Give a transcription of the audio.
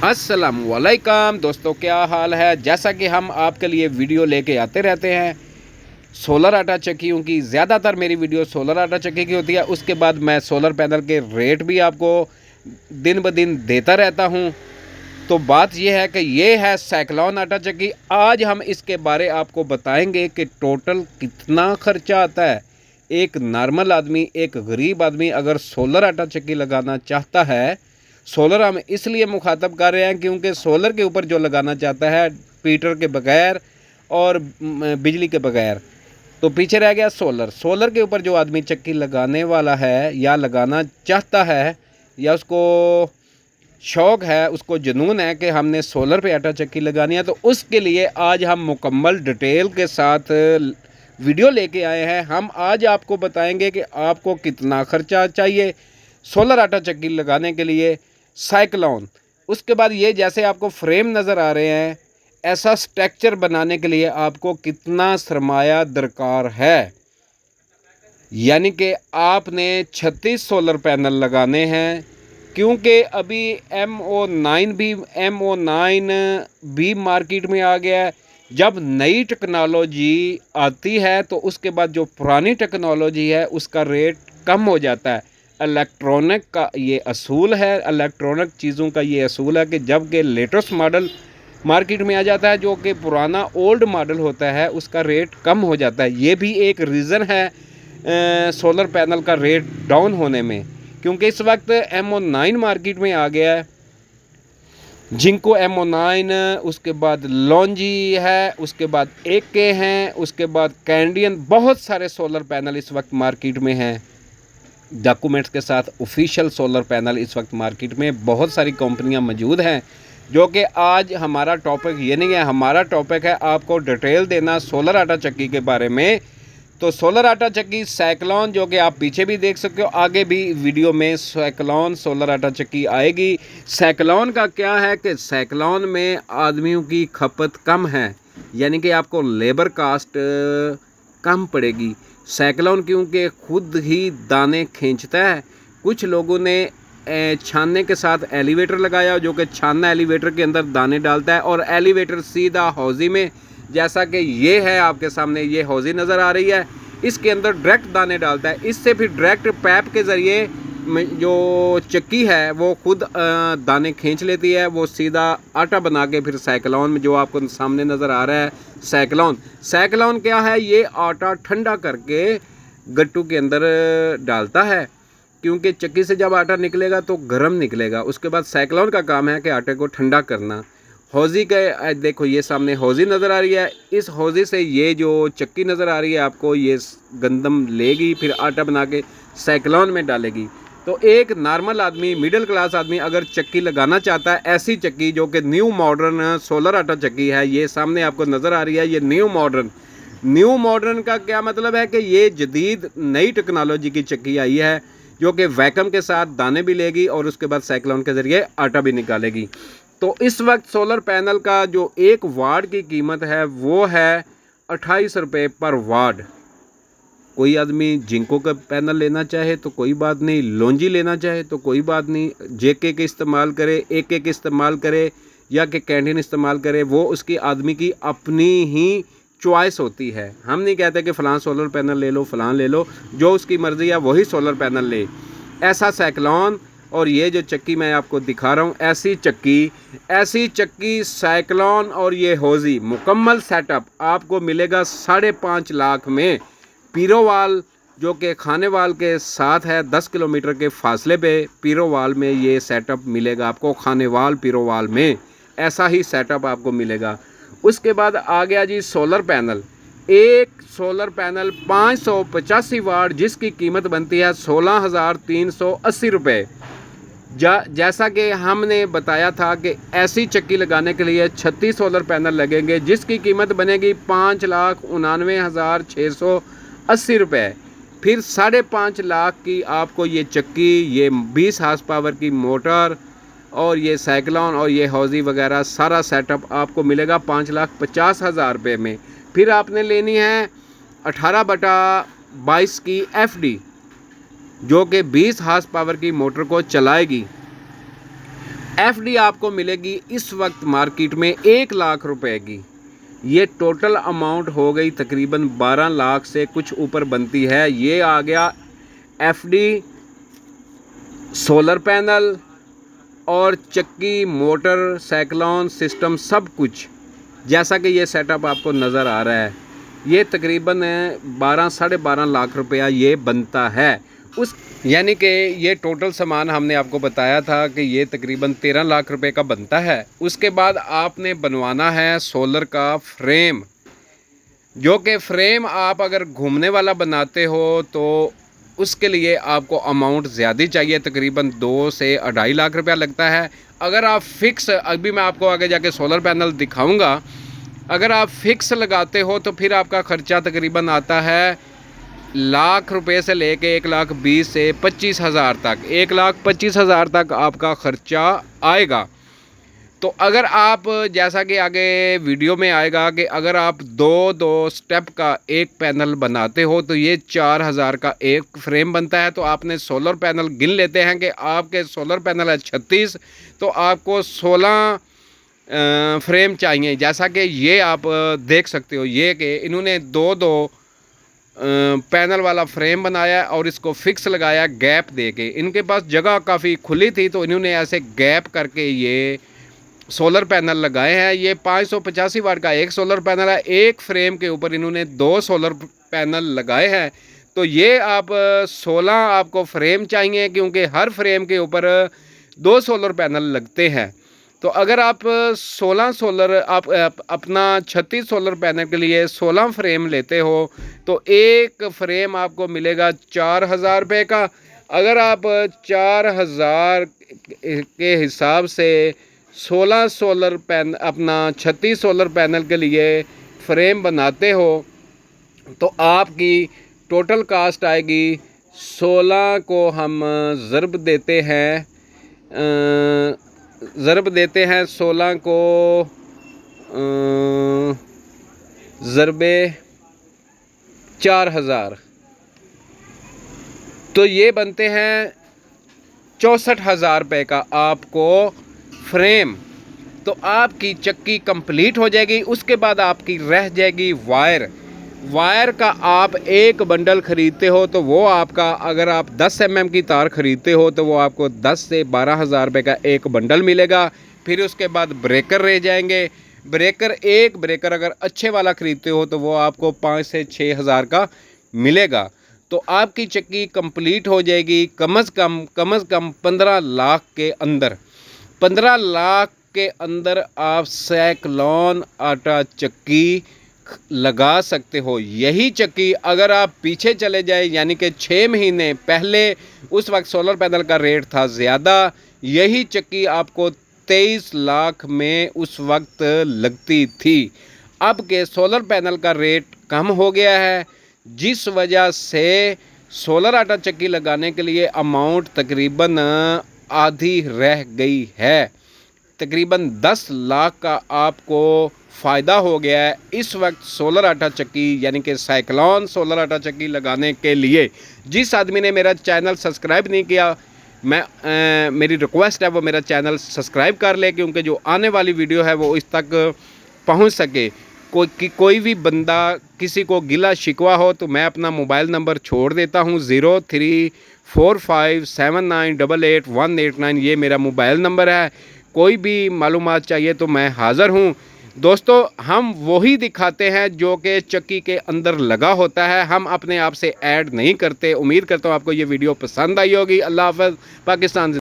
अस्सलामुअलैकुम दोस्तों, क्या हाल है। जैसा कि हम आपके लिए वीडियो लेके आते रहते हैं सोलर आटा चक्कियों की। ज़्यादातर मेरी वीडियो सोलर आटा चक्की की होती है। उसके बाद मैं सोलर पैनल के रेट भी आपको दिन ब दिन देता रहता हूं। तो बात यह है कि ये है साइक्लोन आटा चक्की। आज हम इसके बारे आपको बताएंगे कि टोटल कितना खर्चा आता है। एक नॉर्मल आदमी, एक गरीब आदमी अगर सोलर आटा चक्की लगाना चाहता है, सोलर हम इसलिए मुखातब कर रहे हैं क्योंकि सोलर के ऊपर जो लगाना चाहता है मीटर के बगैर और बिजली के बगैर, तो पीछे रह गया सोलर। सोलर के ऊपर जो आदमी चक्की लगाने वाला है या लगाना चाहता है या उसको शौक़ है, उसको जुनून है कि हमने सोलर पे आटा चक्की लगानी है, तो उसके लिए आज हम मुकम्मल डिटेल के साथ वीडियो लेके आए हैं। हम आज आपको बताएंगे कि आपको कितना खर्चा चाहिए सोलर आटा चक्की लगाने के लिए साइक्लोन। उसके बाद ये जैसे आपको फ्रेम नज़र आ रहे हैं, ऐसा स्ट्रक्चर बनाने के लिए आपको कितना सरमाया दरकार है। यानी कि आपने 36 सोलर पैनल लगाने हैं, क्योंकि अभी MO9 भी मार्केट में आ गया है। जब नई टेक्नोलॉजी आती है तो उसके बाद जो पुरानी टेक्नोलॉजी है उसका रेट कम हो जाता है। इलेक्ट्रॉनिक का ये असूल है, इलेक्ट्रॉनिक चीज़ों का ये असूल है कि जब के लेटेस्ट मॉडल मार्केट में आ जाता है, जो कि पुराना ओल्ड मॉडल होता है उसका रेट कम हो जाता है। ये भी एक रीज़न है सोलर पैनल का रेट डाउन होने में, क्योंकि इस वक्त MO9 मार्केट में आ गया है। जिनको MO9, उसके बाद लॉन्जी है, उसके बाद AK हैं, उसके बाद कैंडियन, बहुत सारे सोलर पैनल इस वक्त मार्केट में हैं डॉक्यूमेंट्स के साथ। ऑफिशियल सोलर पैनल इस वक्त मार्केट में बहुत सारी कंपनियां मौजूद हैं, जो कि आज हमारा टॉपिक ये नहीं है। हमारा टॉपिक है आपको डिटेल देना सोलर आटा चक्की के बारे में। तो सोलर आटा चक्की साइक्लोन, जो कि आप पीछे भी देख सकते हो, आगे भी वीडियो में साइक्लोन सोलर आटा चक्की आएगी। साइक्लोन का क्या है कि साइक्लोन में आदमियों की खपत कम है, यानी कि आपको लेबर कास्ट कम पड़ेगी। साइक्लोन क्योंकि खुद ही दाने खींचता है। कुछ लोगों ने छानने के साथ एलिवेटर लगाया, जो कि छानना एलिवेटर के अंदर दाने डालता है और एलिवेटर सीधा हौज़ी में, जैसा कि ये है आपके सामने, ये हौज़ी नज़र आ रही है, इसके अंदर डायरेक्ट दाने डालता है। इससे फिर डायरेक्ट पैप के ज़रिए जो चक्की है वो खुद दाने खींच लेती है। वो सीधा आटा बना के फिर साइक्लोन में, जो आपको सामने नज़र आ रहा है साइक्लोन क्या है, ये आटा ठंडा करके गट्टू के अंदर डालता है, क्योंकि चक्की से जब आटा निकलेगा तो गर्म निकलेगा। उसके बाद साइक्लोन का काम है कि आटे को ठंडा करना। हौज़ी के देखो ये सामने हौज़ी नज़र आ रही है, इस हौज़ी से ये जो चक्की नज़र आ रही है आपको, ये गंदम लेगी, फिर आटा बना के साइक्लोन में डालेगी। तो एक नॉर्मल आदमी, मिडिल क्लास आदमी अगर चक्की लगाना चाहता है, ऐसी चक्की जो कि न्यू मॉडर्न सोलर आटा चक्की है, ये सामने आपको नज़र आ रही है, ये न्यू मॉडर्न का क्या मतलब है कि ये जदीद नई टेक्नोलॉजी की चक्की आई है, जो कि वैक्यूम के साथ दाने भी लेगी और उसके बाद साइक्लोन के ज़रिए आटा भी निकालेगी। तो इस वक्त सोलर पैनल का जो 1 वाट की कीमत है वो है 28 रुपये पर वाट। कोई आदमी जिंको का पैनल लेना चाहे तो कोई बात नहीं, लॉन्जी लेना चाहे तो कोई बात नहीं, JK के इस्तेमाल करे, AK के इस्तेमाल करे या कि कैंडियन इस्तेमाल करे, वो उसकी आदमी की अपनी ही चॉइस होती है। हम नहीं कहते कि फ़लाँ सोलर पैनल ले लो, फ़लाँ ले लो, जो उसकी मर्ज़ी है वही सोलर पैनल ले। ऐसा साइक्लोन और ये जो चक्की मैं आपको दिखा रहा हूँ, ऐसी चक्की साइक्लोन और ये हौज़ी मुकम्मल सेटअप आपको मिलेगा 5.5 लाख में। पीरोवाल, जो कि खानेवाल के साथ है, 10 किलोमीटर के फासले पे पीरोवाल में ये सेटअप मिलेगा आपको। खानेवाल पीरोवाल में ऐसा ही सेटअप आपको मिलेगा। उसके बाद आ गया जी सोलर पैनल। एक सोलर पैनल 585 वाट, जिसकी कीमत बनती है 16,380 रुपये। जैसा कि हमने बताया था कि ऐसी चक्की लगाने के लिए 36 सोलर पैनल लगेंगे, जिसकी कीमत बनेगी 5,99,680 रुपये। फिर 5.5 लाख की आपको ये चक्की, ये 20 हार्स पावर की मोटर और ये साइक्लोन और ये हौज़ी वगैरह सारा सेटअप आपको मिलेगा 5,50,000 रुपये में। फिर आपने लेनी है 18/22 की FD, जो कि 20 हार्स पावर की मोटर को चलाएगी। एफडी आपको मिलेगी इस वक्त मार्केट में 1 लाख रुपए की। ये टोटल अमाउंट हो गई तकरीबन 12 लाख से कुछ ऊपर बनती है। ये आ गया एफडी, सोलर पैनल और चक्की, मोटर, साइक्लोन सिस्टम सब कुछ, जैसा कि ये सेटअप आपको नज़र आ रहा है। ये तकरीबन 12 साढ़े 12 लाख रुपया ये बनता है। उस यानी कि ये टोटल सामान हमने आपको बताया था कि ये तकरीबन 13 लाख रुपए का बनता है। उसके बाद आपने बनवाना है सोलर का फ्रेम, जो कि फ्रेम आप अगर घूमने वाला बनाते हो तो उसके लिए आपको अमाउंट ज़्यादा चाहिए, तकरीबन 2 से 2.5 लाख रुपया लगता है। अगर आप फिक्स, अभी मैं आपको आगे जाके सोलर पैनल दिखाऊंगा, अगर आप फिक्स लगाते हो तो फिर आपका ख़र्चा तकरीबन आता है लाख रुपए से लेके 1,20,000 से 25,000 तक, 1,25,000 तक आपका ख़र्चा आएगा। तो अगर आप, जैसा कि आगे वीडियो में आएगा, कि अगर आप दो स्टेप का एक पैनल बनाते हो तो ये 4,000 का एक फ्रेम बनता है। तो आपने सोलर पैनल गिन लेते हैं कि आपके सोलर पैनल है 36, तो आपको 16 फ्रेम चाहिए। जैसा कि ये आप देख सकते हो, ये कि इन्होंने दो पैनल वाला फ्रेम बनाया और इसको फिक्स लगाया गैप दे के। इनके पास जगह काफ़ी खुली थी तो इन्होंने ऐसे गैप करके ये सोलर पैनल लगाए हैं। ये 585 वाट का एक सोलर पैनल है। एक फ्रेम के ऊपर इन्होंने 2 सोलर पैनल लगाए हैं। तो ये आप 16 आपको फ्रेम चाहिए, क्योंकि हर फ्रेम के ऊपर 2 सोलर पैनल लगते हैं। तो अगर आप 16 सोलर, आप अपना 36 सोलर पैनल के लिए 16 फ्रेम लेते हो तो एक फ्रेम आपको मिलेगा 4,000 रुपये का। अगर आप 4,000 के हिसाब से 16 सोलर पैनल, अपना 36 सोलर पैनल के लिए फ्रेम बनाते हो तो आपकी टोटल कास्ट आएगी, 16 को हम ज़रब देते हैं 16 को ज़रबे 4,000, तो ये बनते हैं 64,000 रुपये का आपको फ्रेम। तो आपकी चक्की कंप्लीट हो जाएगी। उसके बाद आपकी रह जाएगी वायर का आप एक बंडल ख़रीदते हो तो वो आपका, अगर आप 10 mm की तार ख़रीदते हो तो वो आपको 10 से 12,000 रुपये का एक बंडल मिलेगा। फिर उसके बाद ब्रेकर रह जाएंगे। एक ब्रेकर अगर अच्छे वाला ख़रीदते हो तो वो आपको 5 से 6,000 का मिलेगा। तो आपकी चक्की कंप्लीट हो जाएगी कम से कम 15 लाख के अंदर। 15 लाख के अंदर आप साइक्लोन आटा चक्की लगा सकते हो। यही चक्की अगर आप पीछे चले जाए, यानी कि 6 महीने पहले, उस वक्त सोलर पैनल का रेट था ज़्यादा, यही चक्की आपको 23 लाख में उस वक्त लगती थी। अब के सोलर पैनल का रेट कम हो गया है, जिस वजह से सोलर आटा चक्की लगाने के लिए अमाउंट तकरीबन आधी रह गई है। तकरीबन 10 लाख का आपको फ़ायदा हो गया है इस वक्त सोलर आटा चक्की, यानी कि साइक्लोन सोलर आटा चक्की लगाने के लिए। जिस आदमी ने मेरा चैनल सब्सक्राइब नहीं किया, मेरी रिक्वेस्ट है वो मेरा चैनल सब्सक्राइब कर ले, क्योंकि जो आने वाली वीडियो है वो इस तक पहुंच सके। कोई भी बंदा, किसी को गिला शिकवा हो तो मैं अपना मोबाइल नंबर छोड़ देता हूँ 034579888189। ये मेरा मोबाइल नंबर है। कोई भी मालूमात चाहिए तो मैं हाज़िर हूँ। दोस्तों, हम वही दिखाते हैं जो कि चक्की के अंदर लगा होता है, हम अपने आप से ऐड नहीं करते। उम्मीद करता हूँ आपको ये वीडियो पसंद आई होगी। अल्लाह हाफ़िज़। पाकिस्तान।